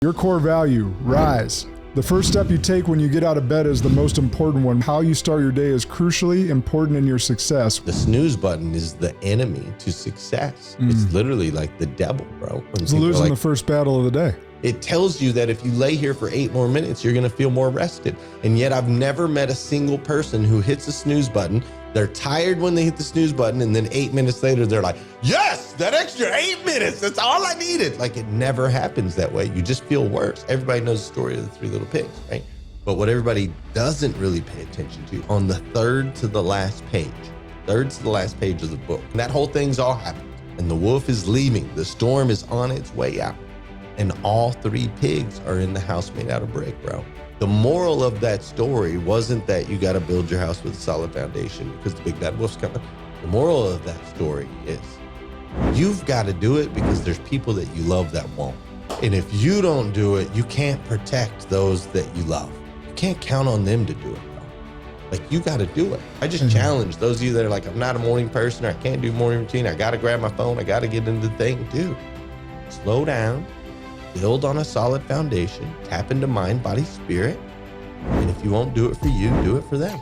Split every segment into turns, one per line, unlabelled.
Your core value, rise. The first step you take when you get out of bed is the most important one. How you start your day is crucially important in your success.
The snooze button is the enemy to success. It's literally like the devil, bro.
It's losing the first battle of the day.
It tells you that if you lay here for 8 more minutes, you're going to feel more rested. And yet I've never met a single person who hits a snooze button. They're tired when they hit the snooze button. And then 8 minutes later, they're like, yes, that extra 8 minutes. That's all I needed. Like, it never happens that way. You just feel worse. Everybody knows the story of the 3 little pigs, right? But what everybody doesn't really pay attention to, on the third to the last page of the book, and that whole thing's all happened. And the wolf is leaving. The storm is on its way out. And all 3 pigs are in the house made out of brick, bro. The moral of that story wasn't that you got to build your house with a solid foundation because the big bad wolf's coming. The moral of that story is you've got to do it because there's people that you love that won't. And if you don't do it, you can't protect those that you love. You can't count on them to do it, bro. Like, you got to do it. I just challenge those of you that are like, I'm not a morning person, or I can't do morning routine. I got to grab my phone. I got to get into the thing. Dude, slow down. Build on a solid foundation, tap into mind, body, spirit. And if you won't do it for you, do it for them.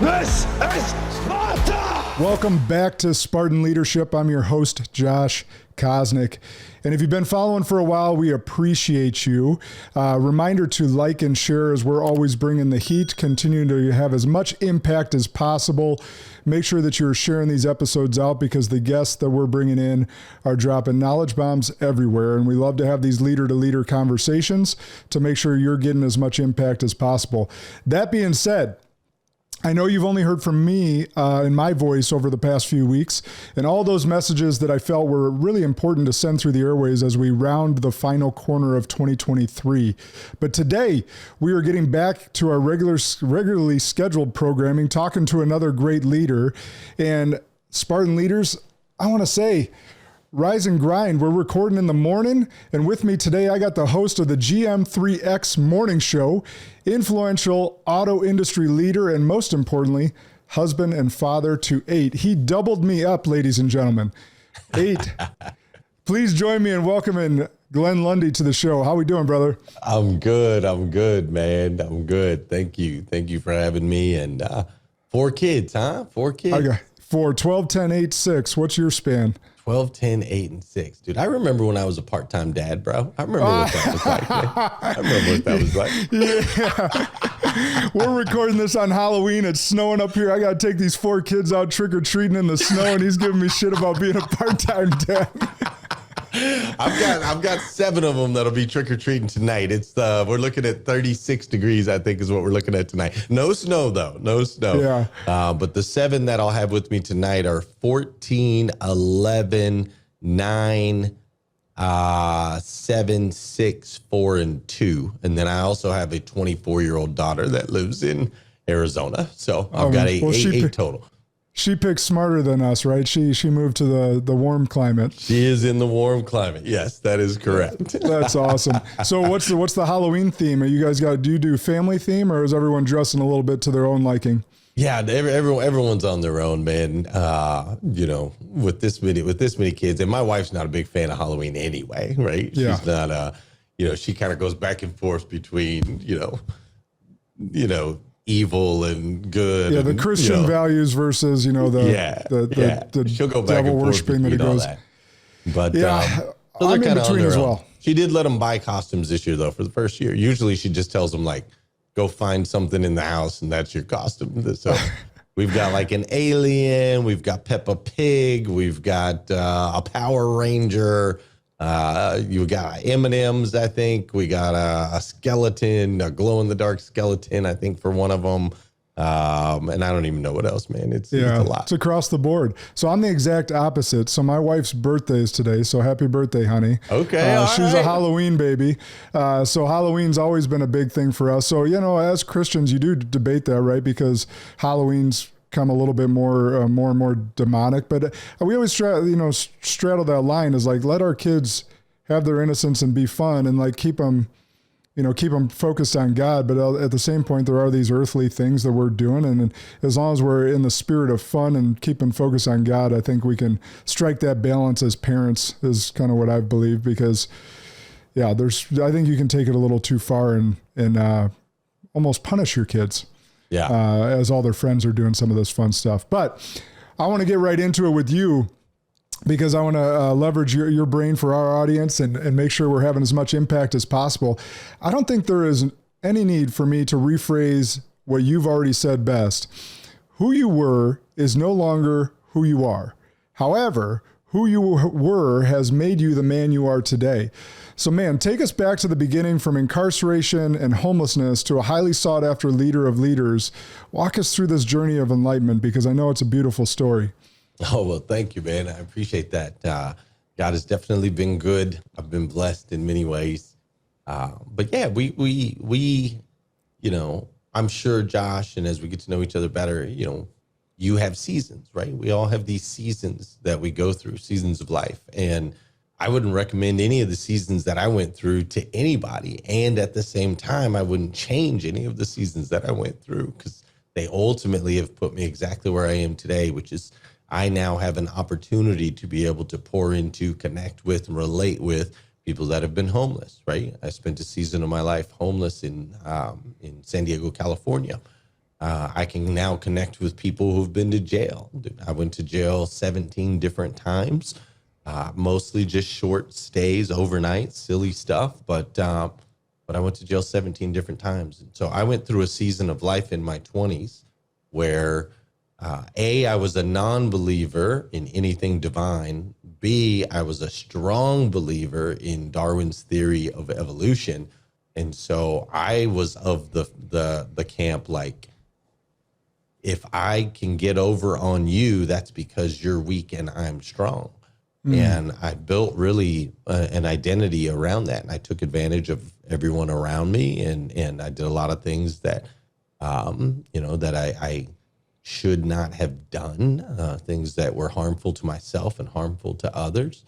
This is Sparta!
Welcome back to Spartan Leadership. I'm your host, Josh Kosnick. And if you've been following for a while, we appreciate you. Reminder to like and share as we're always bringing the heat, continuing to have as much impact as possible. Make sure that you're sharing these episodes out because the guests that we're bringing in are dropping knowledge bombs everywhere. And we love to have these leader-to-leader conversations to make sure you're getting as much impact as possible. That being said, I know you've only heard from me in my voice over the past few weeks, and all those messages that I felt were really important to send through the airways as we round the final corner of 2023. But today, we are getting back to our regularly scheduled programming, talking to another great leader. And Spartan leaders, I want to say, rise and grind. We're recording in the morning, and with me today, I got the host of the GM3X morning show, influential auto industry leader, and most importantly, husband and father to 8. He doubled me up, ladies and gentlemen. 8. Please join me in welcoming Glenn Lundy to the show. How we doing, brother?
I'm good, man. I'm good. Thank you. Thank you for having me. And 4 kids, huh? 4 kids.
Okay. 4, 12, 10, 8, 6. What's your span?
12, 10, 8, and 6. Dude, I remember when I was a part-time dad, bro. I remember what that was like, man. I remember what that was like.
Yeah. We're recording this on Halloween. It's snowing up here. I got to take these 4 kids out trick-or-treating in the snow, and he's giving me shit about being a part-time dad.
I've got 7 of them that'll be trick-or-treating tonight. It's we're looking at 36 degrees, I think, is what we're looking at tonight. No snow, though. No snow.
Yeah.
But the 7 that I'll have with me tonight are 14, 11, 9, 7, 6, 4, and 2. And then I also have a 24-year-old daughter that lives in Arizona. So I've got 8 total.
She picked smarter than us, right? She moved to the warm climate.
She is in the warm climate. Yes, that is correct.
That's awesome. So what's the Halloween theme? Are you guys do you do family theme, or is everyone dressing a little bit to their own liking?
Yeah, everyone's on their own, man. You know, with this many kids, and my wife's not a big fan of Halloween anyway, right?
Yeah.
She's not she kind of goes back and forth between, you know, evil and good.
Yeah, the Christian values versus, the
she'll go back
devil
and forth
worshiping that it goes.
that. But
so
I'm
in between as well.
She did let them buy costumes this year, though, for the first year. Usually she just tells them, like, go find something in the house and that's your costume. So we've got like an alien, we've got Peppa Pig, we've got a Power Ranger, you got M&Ms, I think. We got a skeleton, a glow-in-the-dark skeleton, I think, for one of them. And I don't even know what else, man. It's a lot.
It's across the board. So I'm the exact opposite. So my wife's birthday is today. So happy birthday, honey.
Okay.
She's a Halloween baby. So Halloween's always been a big thing for us. So, as Christians, you do debate that, right? Because Halloween's come a little bit more and more demonic, but we always straddle that line is like, let our kids have their innocence and be fun and like keep them keep them focused on God. But at the same point, there are these earthly things that we're doing. And as long as we're in the spirit of fun and keeping focus on God, I think we can strike that balance as parents is kind of what I believe, because I think you can take it a little too far and almost punish your kids.
Yeah.
As all their friends are doing some of this fun stuff. But I want to get right into it with you, because I want to leverage your brain for our audience and make sure we're having as much impact as possible. I don't think there is any need for me to rephrase what you've already said best. Who you were is no longer who you are. However, who you were has made you the man you are today. So, man, take us back to the beginning, from incarceration and homelessness to a highly sought after leader of leaders. Walk us through this journey of enlightenment, because I know it's a beautiful story.
Oh, well, thank you, man. I appreciate that. God has definitely been good. I've been blessed in many ways. But yeah, we, I'm sure, Josh, and as we get to know each other better, you have seasons, right? We all have these seasons that we go through, seasons of life. And I wouldn't recommend any of the seasons that I went through to anybody. And at the same time, I wouldn't change any of the seasons that I went through, because they ultimately have put me exactly where I am today, which is I now have an opportunity to be able to pour into, connect with, and relate with people that have been homeless, right? I spent a season of my life homeless in San Diego, California. I can now connect with people who've been to jail. I went to jail 17 different times, mostly just short stays, overnight, silly stuff. But I went to jail 17 different times. And so I went through a season of life in my 20s where I was a non-believer in anything divine. B, I was a strong believer in Darwin's theory of evolution. And so I was of the camp, like, if I can get over on you, that's because you're weak and I'm strong. And I built really an identity around that. And I took advantage of everyone around me. And I did a lot of things that, that I should not have done, things that were harmful to myself and harmful to others.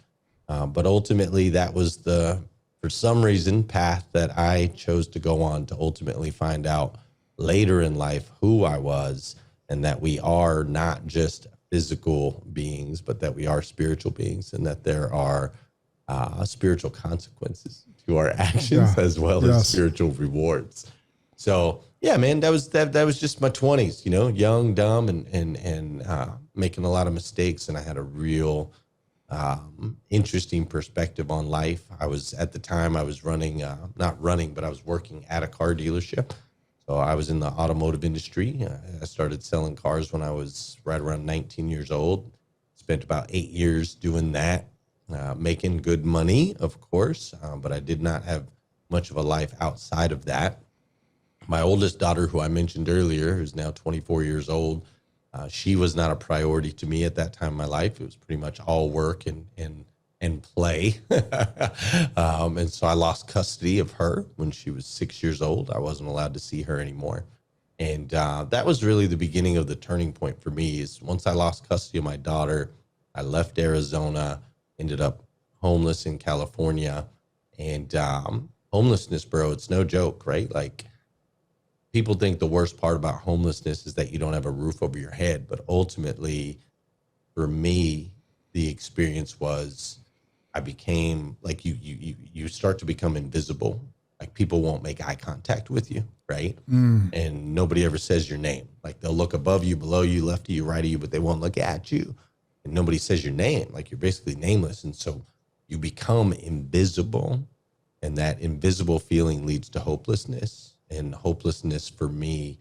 But ultimately, that was for some reason, path that I chose to go on to ultimately find out later in life who I was, and that we are not just physical beings, but that we are spiritual beings, and that there are spiritual consequences to our actions as well as spiritual rewards. So yeah, man, that was just my 20s, young, dumb, and making a lot of mistakes. And I had a real interesting perspective on life. I was, at the time, I was not running, but I was working at a car dealership. So I was in the automotive industry. I started selling cars when I was right around 19 years old. Spent about 8 years doing that, making good money, of course, but I did not have much of a life outside of that. My oldest daughter, who I mentioned earlier, who's now 24 years old, she was not a priority to me at that time in my life. It was pretty much all work and play. And so I lost custody of her when she was 6 years old. I wasn't allowed to see her anymore. And that was really the beginning of the turning point for me. Is once I lost custody of my daughter, I left Arizona, ended up homeless in California. And homelessness, bro, it's no joke, right? Like, people think the worst part about homelessness is that you don't have a roof over your head. But ultimately, for me, the experience was I became like, you start to become invisible. Like, people won't make eye contact with you, right? And nobody ever says your name. Like, they'll look above you, below you, left of you, right of you, but they won't look at you. And nobody says your name. Like, you're basically nameless. And so you become invisible. And that invisible feeling leads to hopelessness. And hopelessness for me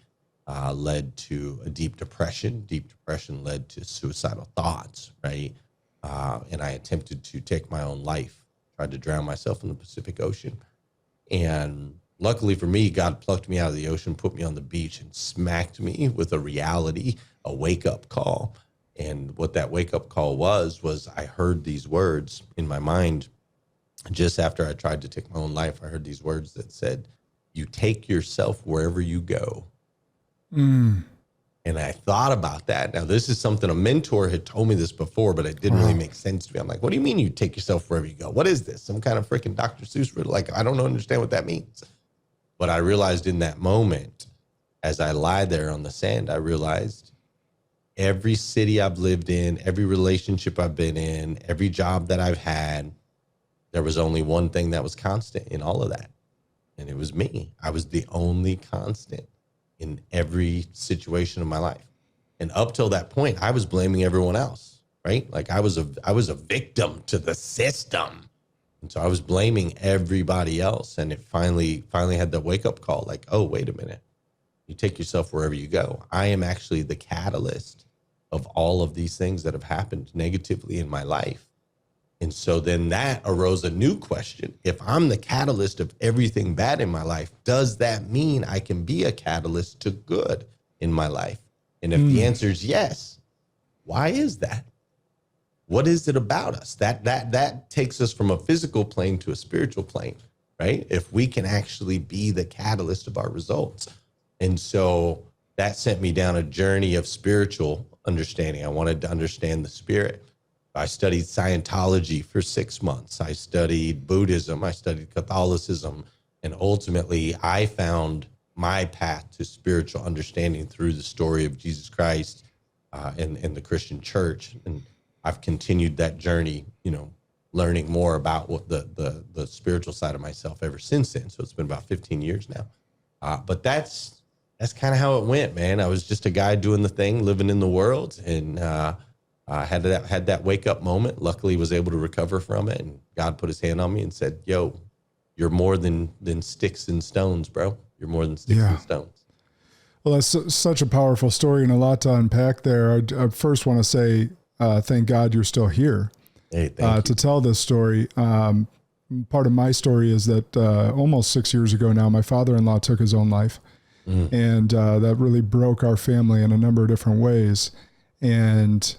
led to a deep depression. Deep depression led to suicidal thoughts, right? And I attempted to take my own life, tried to drown myself in the Pacific Ocean. And luckily for me, God plucked me out of the ocean, put me on the beach, and smacked me with a reality, a wake-up call. And what that wake-up call was I heard these words in my mind. Just after I tried to take my own life, I heard these words that said, "You take yourself wherever you go." And I thought about that. Now, this is something a mentor had told me this before, but it didn't really make sense to me. I'm like, what do you mean you take yourself wherever you go? What is this? Some kind of freaking Dr. Seuss riddle? Like, I don't understand what that means. But I realized in that moment, as I lie there on the sand, I realized every city I've lived in, every relationship I've been in, every job that I've had, there was only one thing that was constant in all of that. And it was me. I was the only constant in every situation of my life. And up till that point, I was blaming everyone else, right? Like I was a victim to the system. And so I was blaming everybody else. And it finally had that wake up call, like, oh, wait a minute. You take yourself wherever you go. I am actually the catalyst of all of these things that have happened negatively in my life. And so then that arose a new question. If I'm the catalyst of everything bad in my life, does that mean I can be a catalyst to good in my life? And if the answer is yes, why is that? What is it about us? That takes us from a physical plane to a spiritual plane, right? If we can actually be the catalyst of our results. And so that sent me down a journey of spiritual understanding. I wanted to understand the spirit. I studied Scientology for 6 months. I studied Buddhism. I studied Catholicism. And ultimately, I found my path to spiritual understanding through the story of Jesus Christ and the Christian church. And I've continued that journey, learning more about what the spiritual side of myself ever since then. So it's been about 15 years now. But that's kind of how it went, man. I was just a guy doing the thing, living in the world, and had that wake up moment. Luckily, was able to recover from it, and God put His hand on me and said, "Yo, you're more than sticks and stones, bro. You're more than sticks and stones."
Well, that's such a powerful story and a lot to unpack there. I first want to say, thank God you're still here.
Hey, thank you.
To tell this story. Part of my story is that almost 6 years ago now, my father-in-law took his own life. And that really broke our family in a number of different ways. And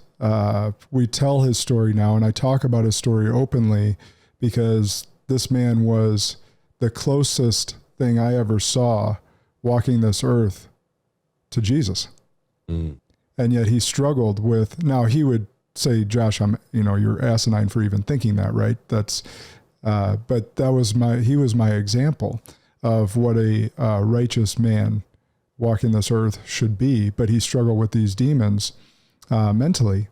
we tell his story now, and I talk about his story openly because this man was the closest thing I ever saw walking this earth to Jesus. And yet he struggled with, now he would say, Josh, you're asinine for even thinking that, right? But he was my example of what a righteous man walking this earth should be. But he struggled with these demons mentally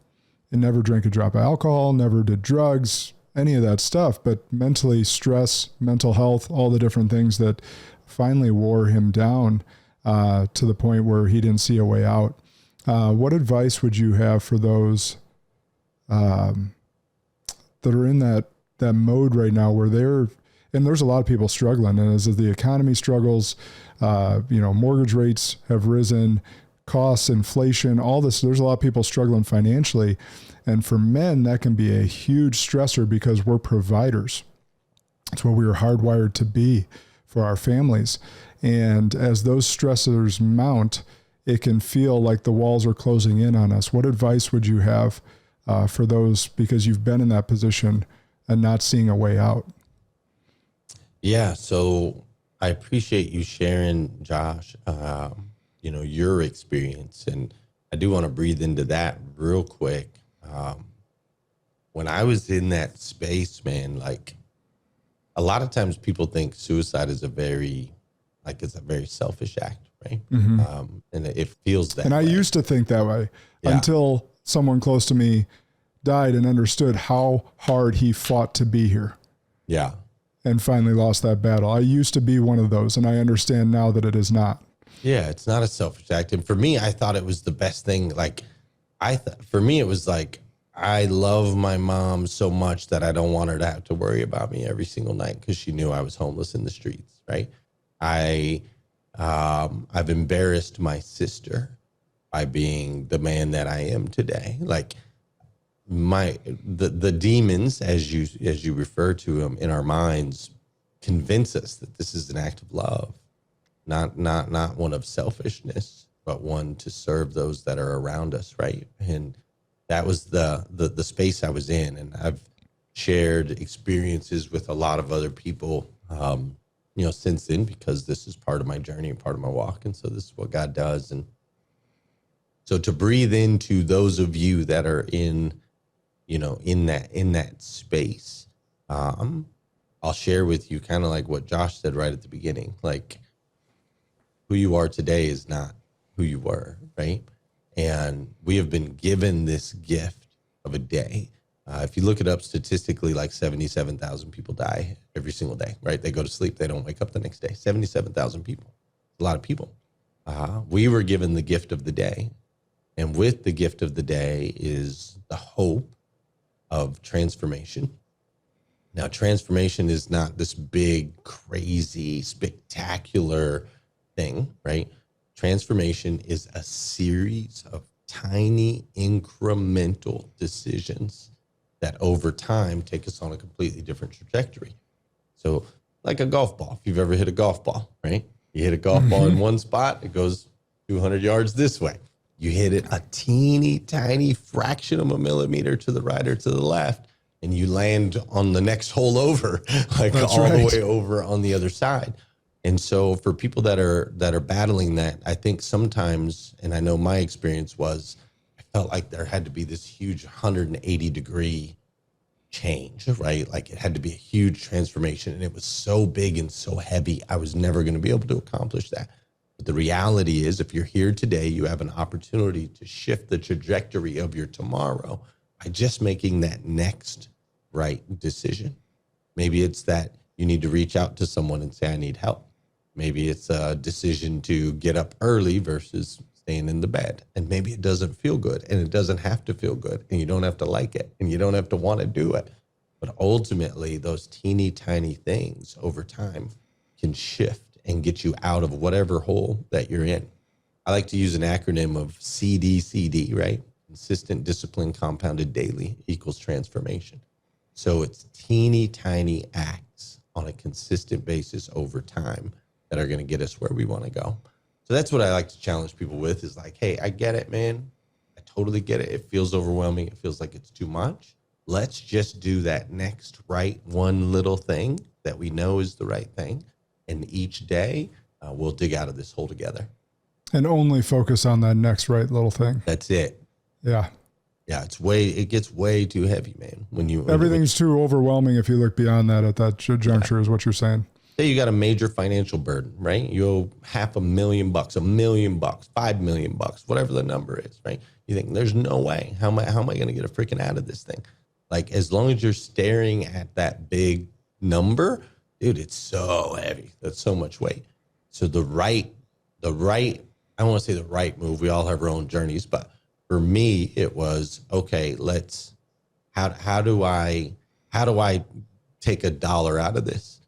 and never drank a drop of alcohol, never did drugs, any of that stuff. But mentally, stress, mental health, all the different things that finally wore him down to the point where he didn't see a way out. What advice would you have for those that are in that mode right now where and there's a lot of people struggling, and as the economy struggles, mortgage rates have risen, costs, inflation, all this, there's a lot of people struggling financially. And for men, that can be a huge stressor because we're providers. It's what we were hardwired to be for our families. And as those stressors mount, it can feel like the walls are closing in on us. What advice would you have for those, because you've been in that position and not seeing a way out?
Yeah, so I appreciate you sharing, Josh, your experience. And I do want to breathe into that real quick. When I was in that space, man, like a lot of times people think suicide is it's a very selfish act, right? Mm-hmm. And it feels that way.
And I used to think that way until someone close to me died and understood how hard he fought to be here. Yeah. And finally lost that battle. I used to be one of those, and I understand now that it is not.
Yeah, it's not a selfish act. And for me, I thought it was the best thing. Like, for me, it was like, I love my mom so much that I don't want her to have to worry about me every single night because she knew I was homeless in the streets, right? I've embarrassed my sister by being the man that I am today. Like, the demons, as you refer to them in our minds, convince us that this is an act of love, not one of selfishness, but one to serve those that are around us, right? And that was the space I was in, and I've shared experiences with a lot of other people, since then, because this is part of my journey and part of my walk, and so this is what God does. And so to breathe into those of you that are in that space, I'll share with you kind of like what Josh said right at the beginning. Like, who you are today is not who you were, right? And we have been given this gift of a day. If you look it up statistically, like 77,000 people die every single day, right? They go to sleep, they don't wake up the next day. 77,000 people, a lot of people. We were given the gift of the day. And with the gift of the day is the hope of transformation. Now, transformation is not this big, crazy, spectacular thing, right? Transformation is a series of tiny incremental decisions that over time take us on a completely different trajectory. So like a golf ball, if you've ever hit a golf ball, right? You hit a golf ball in one spot, it goes 200 yards this way. You hit it a teeny tiny fraction of a millimeter to the right or to the left, and you land on the next hole over, like
That's
all
right.
the way over on the other side. And so for people that are battling that, I think sometimes, and I know my experience was, I felt like there had to be this huge 180-degree change, right? Like it had to be a huge transformation, and it was so big and so heavy, I was never going to be able to accomplish that. But the reality is, if you're here today, you have an opportunity to shift the trajectory of your tomorrow by just making that next right decision. Maybe it's that you need to reach out to someone and say, I need help. Maybe it's a decision to get up early versus staying in the bed. And maybe it doesn't feel good, and it doesn't have to feel good, and you don't have to like it, and you don't have to want to do it. But ultimately, those teeny tiny things over time can shift and get you out of whatever hole that you're in. I like to use an acronym of CDCD, right? Consistent, discipline, compounded daily equals transformation. So it's teeny tiny acts on a consistent basis over time that are going to get us where we want to go. So that's what I like to challenge people with, is like, hey, I get it, man. I totally get it. It feels overwhelming. It feels like it's too much. Let's just do that next right one little thing that we know is the right thing. And each day we'll dig out of this hole together.
And only focus on that next right little thing.
That's it.
Yeah.
Yeah, it gets way too heavy, man.
Everything's too overwhelming if you look beyond that at that juncture, is what you're saying.
Say you got a major financial burden, right? You owe $500,000, $1 million, $5 million, whatever the number is, right? You think there's no way. How am I going to get a freaking out of this thing? Like, as long as you're staring at that big number, dude, it's so heavy. That's so much weight. So the right, I don't want to say the right move. We all have our own journeys, but for me, it was, okay, how do I take $1 out of this?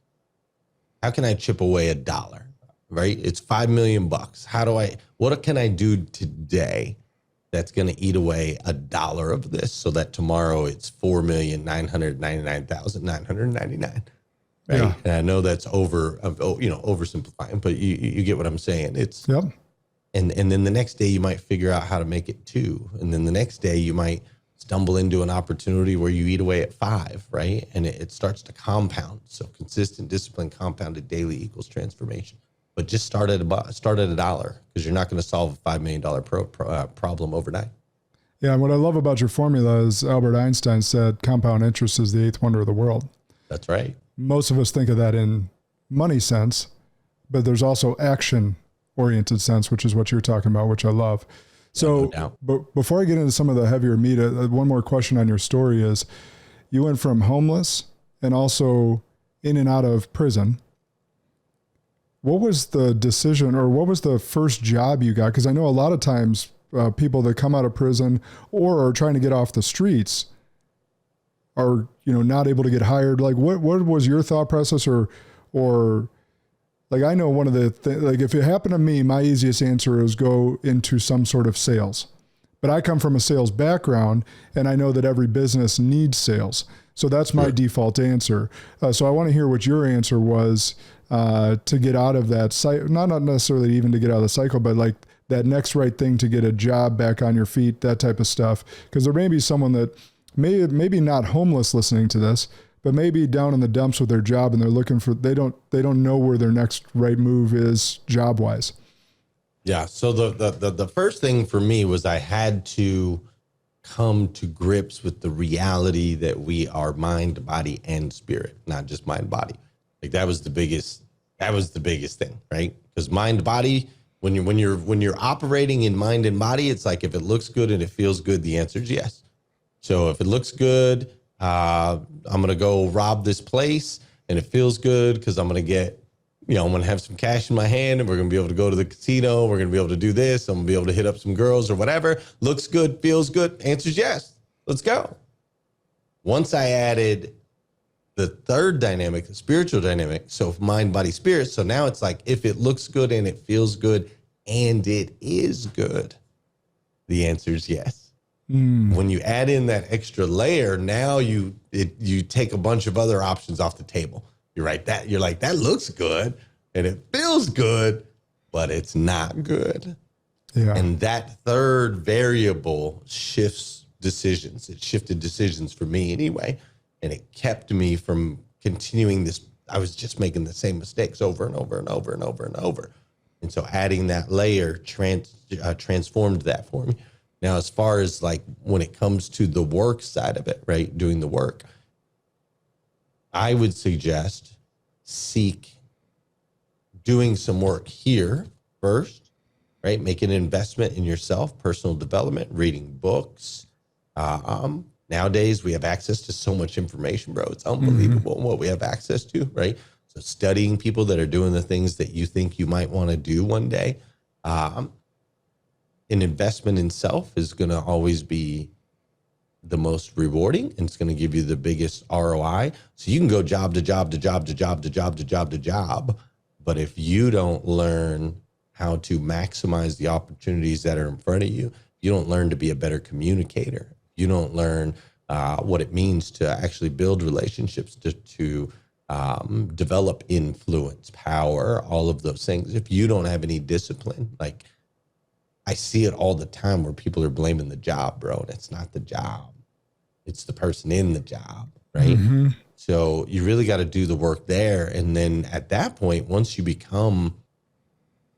How can I chip away $1? Right? It's $5 million. What can I do today that's going to eat away $1 of this so that tomorrow it's 4,999,999? Right.
Yeah.
And I know that's oversimplifying, but you get what I'm saying. It's,
yep.
And then the next day you might figure out how to make it 2. And then the next day you might stumble into an opportunity where you eat away at 5, right? And it starts to compound. So consistent, discipline, compounded daily equals transformation. But just start at $1, because you're not going to solve a $5 million problem overnight.
Yeah. And what I love about your formula is Albert Einstein said compound interest is the 8th wonder of the world.
That's right.
Most of us think of that in money sense, but there's also action oriented sense, which is what you're talking about, which I love. So, but before I get into some of the heavier meat, one more question on your story is, you went from homeless and also in and out of prison. What was the decision, or what was the first job you got? Because I know a lot of times people that come out of prison or are trying to get off the streets are, not able to get hired. Like what was your thought process, or like, I know one of the like, if it happened to me, my easiest answer is go into some sort of sales, but I come from a sales background and I know that every business needs sales. So that's my default answer. So I want to hear what your answer was to get out of that cycle, not necessarily even to get out of the cycle, but like that next right thing to get a job, back on your feet, that type of stuff. Because there may be someone that maybe not homeless listening to this, but maybe down in the dumps with their job, and they're looking for, they don't know where their next right move is job wise.
Yeah. So the first thing for me was I had to come to grips with the reality that we are mind, body, and spirit, not just mind, body. Like that was the biggest thing, right? because mind, body, when you're operating in mind and body, it's like, if it looks good and it feels good, the answer is yes. So if it looks good, I'm going to go rob this place, and it feels good because I'm going to get, I'm going to have some cash in my hand, and we're going to be able to go to the casino. We're going to be able to do this. I'm going to be able to hit up some girls or whatever. Looks good, feels good. Answer's yes. Let's go. Once I added the third dynamic, the spiritual dynamic, so mind, body, spirit. So now it's like, if it looks good and it feels good and it is good, the answer is yes. When you add in that extra layer, now you take a bunch of other options off the table. You're like, that looks good and it feels good, but it's not good. Yeah. And that third variable shifts decisions. It shifted decisions for me anyway. And it kept me from continuing this. I was just making the same mistakes over and over and over and over and over. And so adding that layer transformed that for me. Now, as far as like when it comes to the work side of it, right, doing the work, I would suggest seek doing some work here first, right? Make an investment in yourself, personal development, reading books. Nowadays, we have access to so much information, bro. It's unbelievable what we have access to, right? So studying people that are doing the things that you think you might want to do one day. An investment in self is going to always be the most rewarding, and it's going to give you the biggest ROI. So you can go job to job to job to job to job to job to job. But if you don't learn how to maximize the opportunities that are in front of you, you don't learn to be a better communicator. You don't learn what it means to actually build relationships, to develop influence, power, all of those things. If you don't have any discipline, like I see it all the time where people are blaming the job, bro. And it's not the job. It's the person in the job, right? So you really got to do the work there. And then at that point, once you become,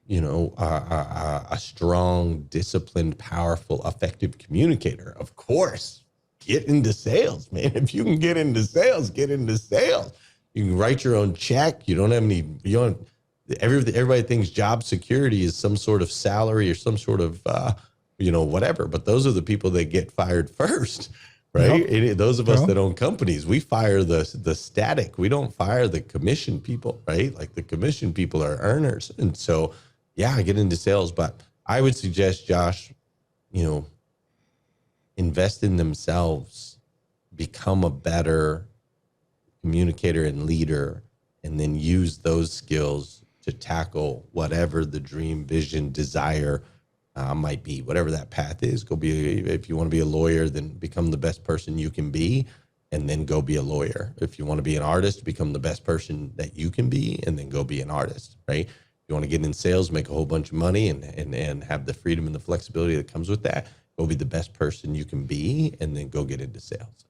a strong, disciplined, powerful, effective communicator, of course, get into sales, man. If you can get into sales, get into sales. You can write your own check. Everybody thinks job security is some sort of salary or some sort of, whatever. But those are the people that get fired first, right? Yep. Those of us that own companies, we fire the static. We don't fire the commission people, right? Like the commission people are earners. And so, yeah, get into sales. But I would suggest, Josh, invest in themselves, become a better communicator and leader, and then use those skills to tackle whatever the dream, vision, desire might be, whatever that path is. If you want to be a lawyer, then become the best person you can be, and then go be a lawyer. If you want to be an artist, become the best person that you can be, and then go be an artist, right? If you want to get in sales, make a whole bunch of money, and have the freedom and the flexibility that comes with that, go be the best person you can be, and then go get into sales.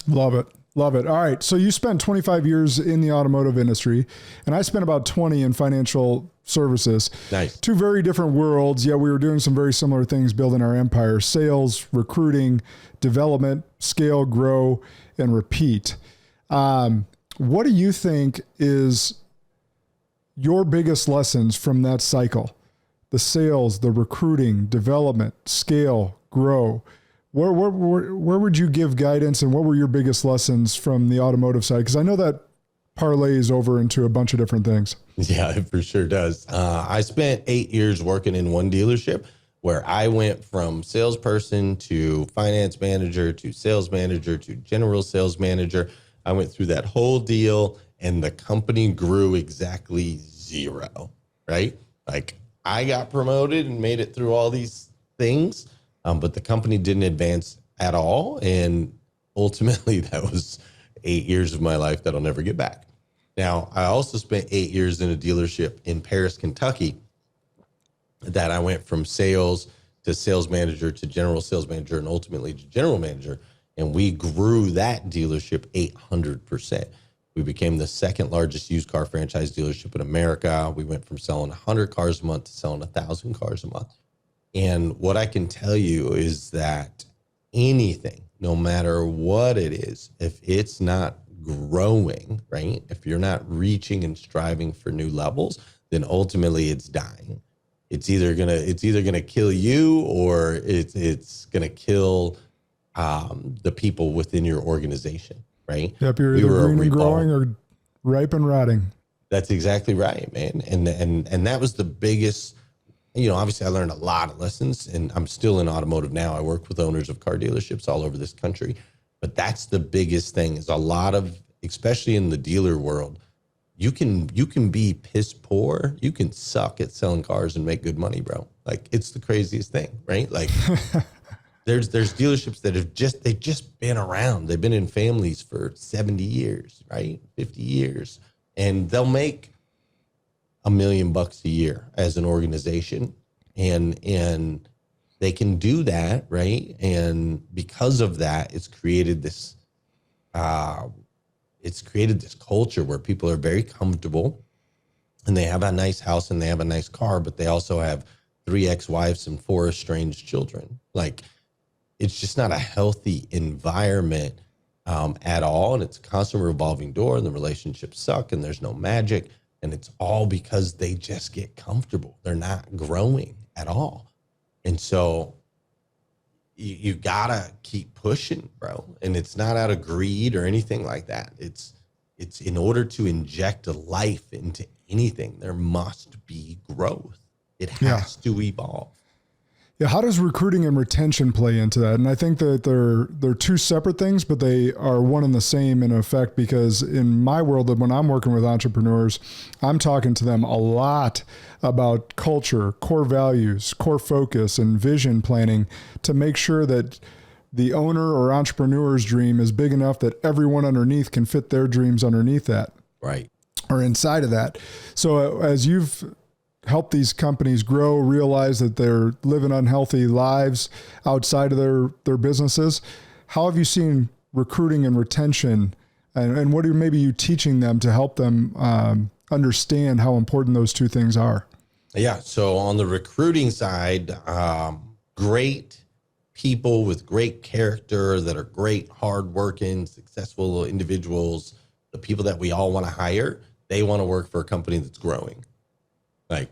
Love it. Love it. All right. So you spent 25 years in the automotive industry, and I spent about 20 in financial services. Nice. Two very different worlds. Yeah, we were doing some very similar things, building our empire: sales, recruiting, development, scale, grow, and repeat. What do you think is your biggest lessons from that cycle? The sales, the recruiting, development, scale, grow. Where would you give guidance, and what were your biggest lessons from the automotive side? Because I know that parlays over into a bunch of different things.
Yeah, it for sure does. I spent 8 years working in one dealership where I went from salesperson to finance manager to sales manager to general sales manager. I went through that whole deal, and the company grew exactly zero, right? Like I got promoted and made it through all these things. But the company didn't advance at all. And ultimately, that was 8 years of my life that I'll never get back. Now, I also spent 8 years in a dealership in Paris, Kentucky, that I went from sales to sales manager to general sales manager and ultimately to general manager. And we grew that dealership 800%. We became the second largest used car franchise dealership in America. We went from selling 100 cars a month to selling 1,000 cars a month. And what I can tell you is that anything, no matter what it is, if it's not growing, right? If you're not reaching and striving for new levels, then ultimately it's dying. It's either gonna kill you, or it's gonna kill the people within your organization, right?
Yep, you're either green and growing or ripe and rotting.
That's exactly right, man. And that was the biggest, obviously I learned a lot of lessons, and I'm still in automotive now. I work with owners of car dealerships all over this country, but that's the biggest thing is a lot of, especially in the dealer world, you can be piss poor. You can suck at selling cars and make good money, bro. Like, it's the craziest thing, right? Like there's dealerships that they've just been around. They've been in families for 70 years, right? 50 years. And they'll make $1 million a year as an organization. And they can do that, right? And because of that, it's created this culture where people are very comfortable, and they have a nice house and they have a nice car, but they also have 3 ex-wives and 4 estranged children. Like, it's just not a healthy environment at all. And it's a constant revolving door, and the relationships suck, and there's no magic. And it's all because they just get comfortable. They're not growing at all. And so you gotta keep pushing, bro. And it's not out of greed or anything like that. It's in order to inject a life into anything, there must be growth. It has to evolve.
Yeah. How does recruiting and retention play into that? And I think that they're two separate things, but they are one and the same in effect, because in my world, when I'm working with entrepreneurs, I'm talking to them a lot about culture, core values, core focus, and vision planning to make sure that the owner or entrepreneur's dream is big enough that everyone underneath can fit their dreams underneath that.
Right.
Or inside of that. So as you've help these companies grow, realize that they're living unhealthy lives outside of their businesses, how have you seen recruiting and retention, and what are maybe you teaching them to help them understand how important those two things are?
Yeah. So on the recruiting side, great people with great character that are great, hardworking, successful individuals, the people that we all want to hire, they want to work for a company that's growing. Like,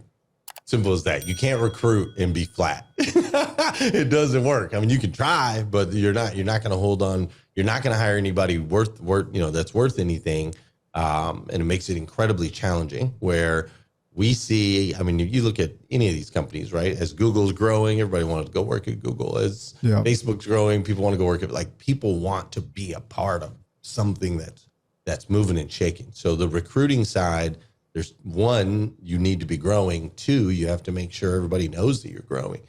simple as that. You can't recruit and be flat. It doesn't work. I mean, you can try, but you're not going to hold on. You're not going to hire anybody worth, that's worth anything. And it makes it incredibly challenging, where we see, I mean, you look at any of these companies, right? As Google's growing, everybody wanted to go work at Google. As Facebook's growing, people want to go work at, like, people want to be a part of something that's moving and shaking. So the recruiting side, there's one, you need to be growing. 2, you have to make sure everybody knows that you're growing.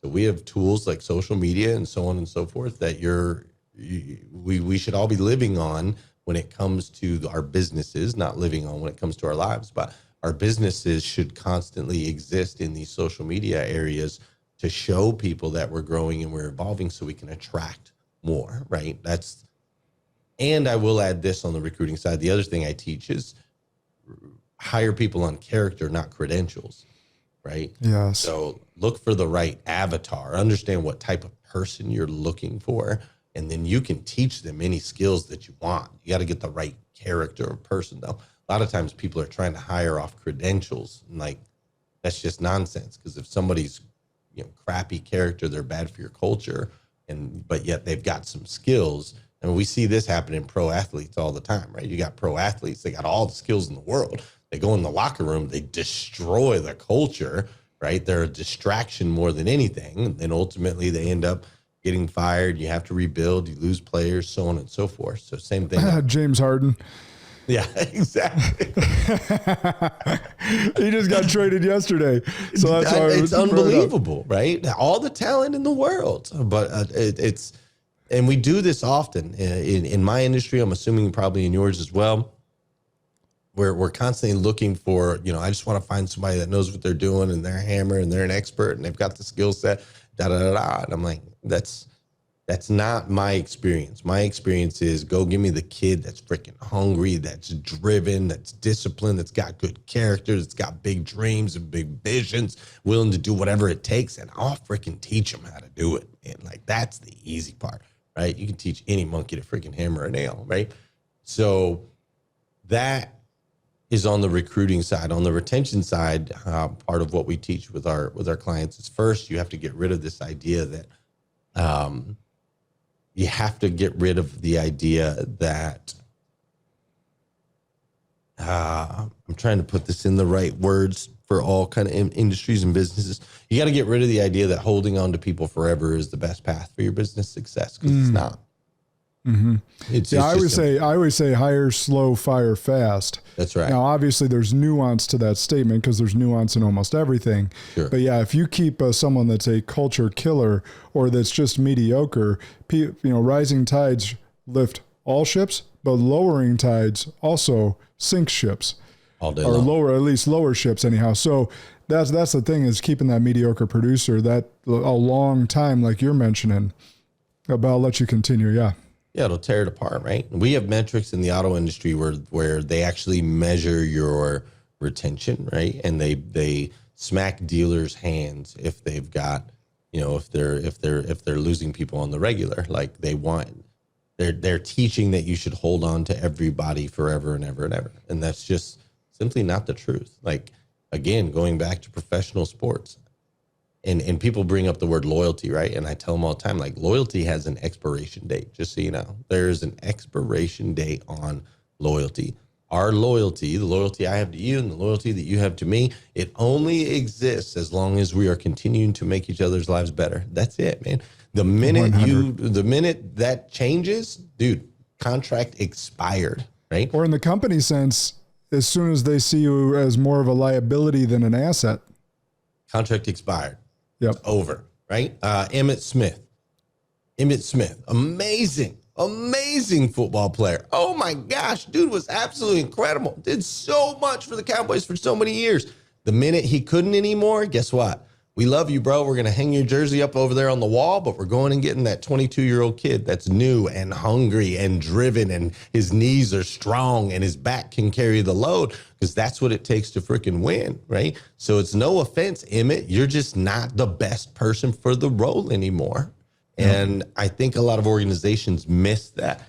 So we have tools like social media and so on and so forth that we should all be living on when it comes to our businesses, not living on when it comes to our lives, but our businesses should constantly exist in these social media areas to show people that we're growing and we're evolving, so we can attract more, right? And I will add this on the recruiting side. The other thing I teach is hire people on character, not credentials, right?
Yes.
So look for the right avatar, understand what type of person you're looking for, and then you can teach them any skills that you want. You got to get the right character of person, though. A lot of times people are trying to hire off credentials, and, like, that's just nonsense, because if somebody's crappy character, they're bad for your culture, but yet they've got some skills. And we see this happen in pro athletes all the time, right? You got pro athletes, they got all the skills in the world. They go in the locker room, they destroy the culture, right? They're a distraction more than anything. And then ultimately they end up getting fired. You have to rebuild, you lose players, so on and so forth. So same thing.
James Harden.
Yeah, exactly.
He just got traded yesterday. So that's why
it's unbelievable, right? All the talent in the world. But and we do this often in my industry. I'm assuming probably in yours as well. We're constantly looking for, I just want to find somebody that knows what they're doing, and they're a hammer, and they're an expert, and they've got the skill set, And I'm like, that's not my experience. My experience is, go give me the kid that's freaking hungry, that's driven, that's disciplined, that's got good character, that's got big dreams and big visions, willing to do whatever it takes, and I'll freaking teach them how to do it. And, like, that's the easy part, right? You can teach any monkey to freaking hammer a nail, right? So that is on the recruiting side. On the retention side, part of what we teach with our clients is, first, you have to get rid of this idea that you have to get rid of the idea that I'm trying to put this in the right words for all kind of industries and businesses. You got to get rid of the idea that holding on to people forever is the best path for your business success, because it's not.
Mm-hmm. I always say hire slow, fire fast.
That's right.
Now, obviously, there's nuance to that statement because there's nuance in almost everything.
Sure.
But yeah, if you keep someone that's a culture killer or that's just mediocre, rising tides lift all ships, but lowering tides also sink ships.
All day
or
long.
at least lower ships anyhow. So that's the thing, is keeping that mediocre producer that a long time, like you're mentioning. But I'll let you continue. Yeah.
Yeah, it'll tear it apart, right? We have metrics in the auto industry where they actually measure your retention, right? And they smack dealers' hands if they've got, if they're losing people on the regular. Like they're teaching that you should hold on to everybody forever and ever and ever. And that's just simply not the truth. Like, again, going back to professional sports, and people bring up the word loyalty, right? And I tell them all the time, like, loyalty has an expiration date, just so you know. There's an expiration date on loyalty. Our loyalty, the loyalty I have to you and the loyalty that you have to me, it only exists as long as we are continuing to make each other's lives better. That's it, man. The minute that changes, dude, contract expired, right?
Or in the company sense, as soon as they see you as more of a liability than an asset.
Contract expired.
Yep.
It's over, right? Emmitt Smith, amazing football player. Oh my gosh, dude was absolutely incredible. Did so much for the Cowboys for so many years. The minute he couldn't anymore, guess what? We love you, bro. We're going to hang your jersey up over there on the wall, but we're going and getting that 22-year-old kid that's new and hungry and driven, and his knees are strong and his back can carry the load, because that's what it takes to freaking win, right? So it's no offense, Emmett. You're just not the best person for the role anymore. And I think a lot of organizations miss that.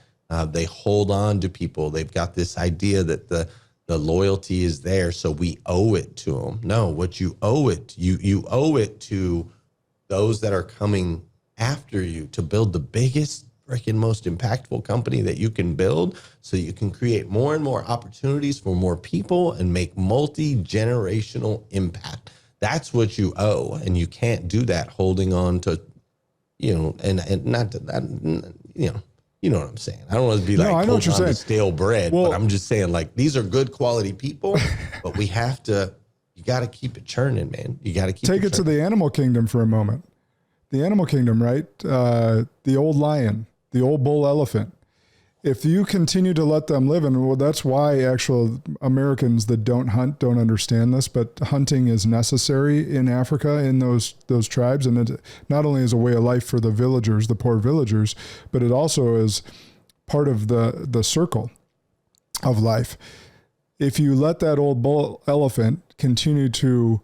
They hold on to people. They've got this idea that the loyalty is there, so we owe it to them. No, what you owe it, you owe it to those that are coming after you to build the biggest, freaking most impactful company that you can build, so you can create more and more opportunities for more people and make multi-generational impact. That's what you owe, and you can't do that holding on to, and not to that, You know what I'm saying? I don't want to be like,
I know what you're saying.
Stale bread, but I'm just saying, like, these are good quality people, but you got to keep it churning, man. You got to
take it to the animal kingdom for a moment. The animal kingdom, right? The old lion, the old bull elephant. If you continue to let them live, and that's why actual Americans that don't hunt don't understand this, but hunting is necessary in Africa, in those tribes. And it not only is a way of life for the villagers, the poor villagers, but it also is part of the circle of life. If you let that old bull elephant continue to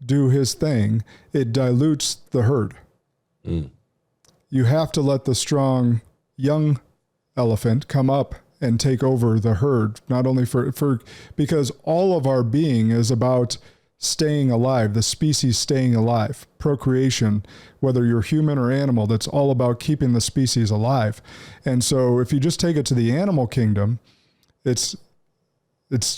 do his thing, it dilutes the herd. You have to let the strong young elephant come up and take over the herd, not only for because all of our being is about staying alive, the species staying alive, procreation, whether you're human or animal, that's all about keeping the species alive. And so if you just take it to the animal kingdom, it's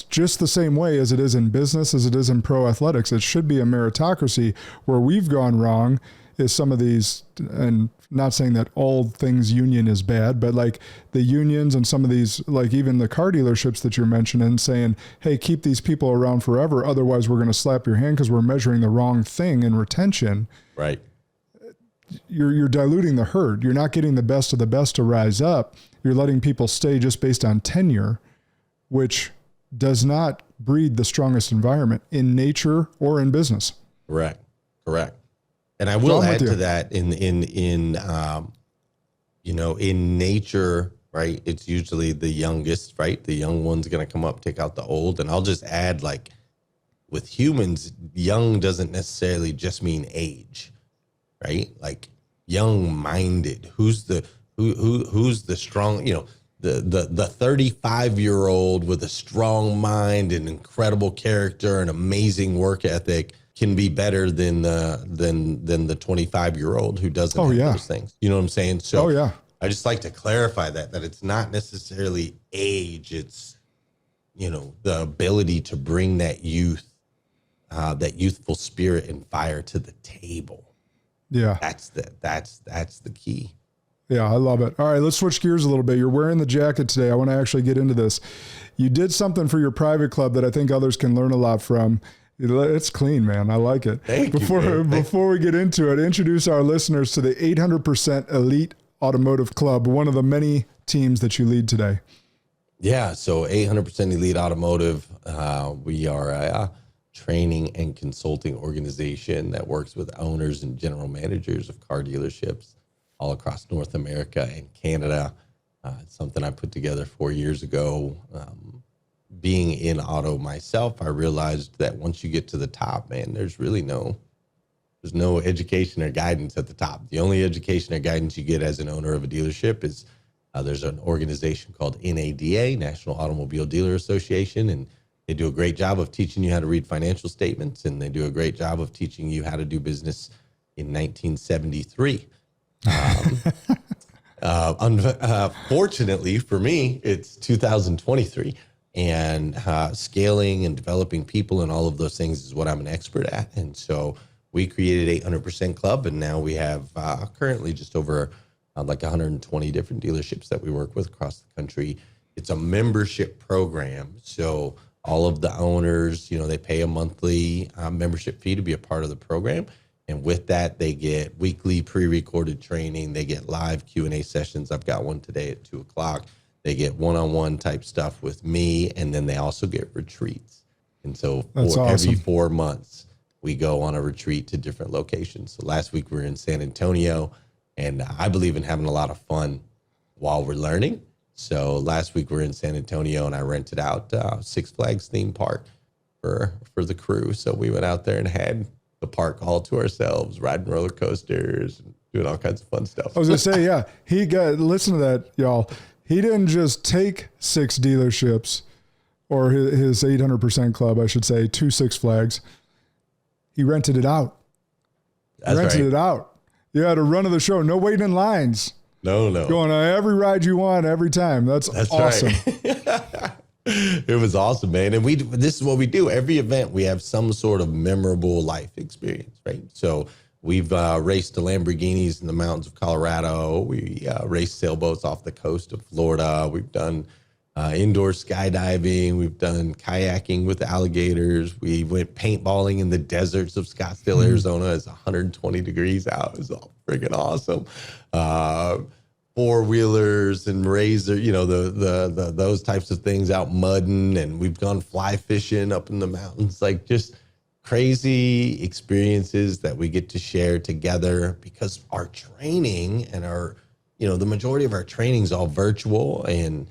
just the same way as it is in business, as it is in pro athletics. It should be a meritocracy. Where we've gone wrong is some of these, and not saying that all things union is bad, but like the unions and some of these, like even the car dealerships that you're mentioning, saying, hey, keep these people around forever, otherwise we're going to slap your hand because we're measuring the wrong thing in retention.
Right.
You're diluting the herd. You're not getting the best of the best to rise up. You're letting people stay just based on tenure, which does not breed the strongest environment in nature or in business.
Correct. And I will add to that in nature, right? It's usually the youngest, right? The young one's going to come up, take out the old. And I'll just add, like, with humans, young doesn't necessarily just mean age, right? Like young minded, who's the strong, the 35-year-old with a strong mind and incredible character and amazing work ethic can be better than the 25-year-old who doesn't have those things. You know what I'm saying? So I just like to clarify that it's not necessarily age. It's, the ability to bring that youth, that youthful spirit and fire to the table. Yeah. That's the key.
Yeah, I love it. All right, let's switch gears a little bit. You're wearing the jacket today. I want to actually get into this. You did something for your private club that I think others can learn a lot from. It's clean, man. I like it. Before we get into it, introduce our listeners to the 800% Elite Automotive Club, one of the many teams that you lead today.
Yeah, so 800% Elite Automotive. We are a training and consulting organization that works with owners and general managers of car dealerships all across North America and Canada. It's something I put together 4 years ago. Being in auto myself, I realized that once you get to the top, man, there's no education or guidance at the top. The only education or guidance you get as an owner of a dealership is there's an organization called NADA, National Automobile Dealer Association, and they do a great job of teaching you how to read financial statements, and they do a great job of teaching you how to do business in 1973. Fortunately for me, it's 2023, and scaling and developing people and all of those things is what I'm an expert at. And so we created 800% Club, and now we have currently just over like 120 different dealerships that we work with across the country. It's a membership program, so all of the owners, they pay a monthly membership fee to be a part of the program. And with that, they get weekly pre-recorded training. They get live Q&A sessions. I've got one today at 2:00. They get one-on-one type stuff with me. And then they also get retreats. And so every 4 months, we go on a retreat to different locations. So last week we were in San Antonio, and I believe in having a lot of fun while we're learning. So last week we were in San Antonio, and I rented out Six Flags theme park for the crew. So we went out there and had the park all to ourselves, riding roller coasters, and doing all kinds of fun stuff.
I was going to say, yeah, listen to that, y'all. He didn't just take 6 dealerships or his 800% Club, I should say, to Six Flags. He rented it out. It out. You had a run of the show. No waiting in lines.
No.
Going on every ride you want every time. That's awesome.
Right. It was awesome, man. And this is what we do. Every event, we have some sort of memorable life experience, right? So we've raced the Lamborghinis in the mountains of Colorado. We raced sailboats off the coast of Florida. We've done indoor skydiving. We've done kayaking with alligators. We went paintballing in the deserts of Scottsdale, Arizona. It's 120 degrees out. It was all freaking awesome. Four-wheelers and razor, those types of things out mudding, and we've gone fly fishing up in the mountains, like just crazy experiences that we get to share together because our training and the majority of our training is all virtual, and